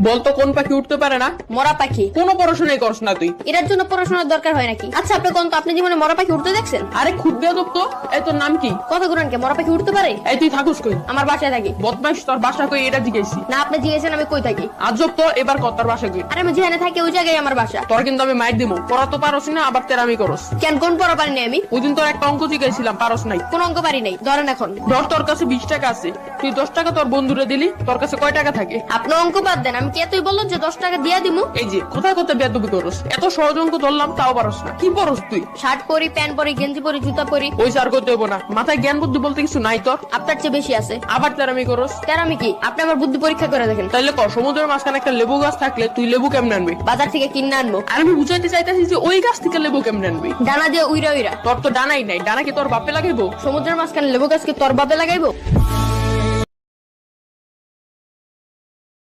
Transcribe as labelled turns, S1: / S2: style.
S1: বলতো কোন পাখি উঠতে পারে না?
S2: মরা পাখি।
S1: কোনো পড়াশোনাই করছ না তুই।
S2: এটার জন্য পড়াশোনার দরকার হয় নাকি? আচ্ছা আপনি কোন তো আপনি জীবনে মরা পাখি উঠতে দেখছেন?
S1: আরে খুদ বেয়াদব তো। এই তোর নাম কি?
S2: কত গুরান কে মরা পাখি উঠতে পারে?
S1: এই তুই থাকুস কই?
S2: আমার বাসায় থাকি।
S1: বদমাইশ, তোর বাসা কই এটা জিজ্ঞেসি।
S2: না আপনি জিজ্ঞেসেন আমি কই থাকি।
S1: আজব তো, এবার কত তোর বাসা কই?
S2: আরে আমি যেখানে থাকি ওই জায়গায় আমার বাসা।
S1: তোর কিন্তু আমি মাইর দিমু। পড়া তো পারস না, আবার তেরামি করস।
S2: কেন কোন পড়া পারি নাই আমি?
S1: ওই দিন তোর একটা অঙ্ক জিজ্ঞাসিলাম, পারস নাই।
S2: কোন অঙ্ক পারি নাই? ধরেন এখন
S1: ধর তোর কাছে 20 টাকা আছে, তুই 10 টাকা তোর বন্ধুরে দিলি, তোর কাছে কয় টাকা থাকে?
S2: আপনি অঙ্ক বাদ দেন, আমি কি এতই বললো যে 10 টাকা দিয়া দিমু?
S1: এই যে কোথায় কোথায় বেয়াদবি করস। এত সহজ অঙ্ক ধরলাম তাও পারস না। কি পড়স তুই?
S2: শার্ট পরি, প্যান্ট পরি, গেঞ্জি পরি, জুতা পরি।
S1: ওই স্যার করতে হইব না, মাথায় জ্ঞান বুদ্ধি বলতে কিছু নাই তোর।
S2: আপনার চেয়ে বেশি আছে।
S1: আবার তেরামি করস।
S2: কেন আমি কি? আপনি আমার বুদ্ধি পরীক্ষা করে দেখেন।
S1: তাইলে ক, সমুদ্রের মাঝখানে একটা লেবু গাছ থাকলে তুই লেবু কেমনে আনবি?
S2: বাজার থেকে কিনে আনবো।
S1: আর আমি বুঝাইতে চাইতেছি যে ওই গাছ থেকে লেবু কেমনে আনবি।
S2: ডানা দিয়ে উইরা উইরা।
S1: তোর তো ডানাই নাই, ডানা কি তোর বাপে লাগাইবো?
S2: সমুদ্রের মাঝখানে লেবু গাছকে তোর বাপে লাগাইবো?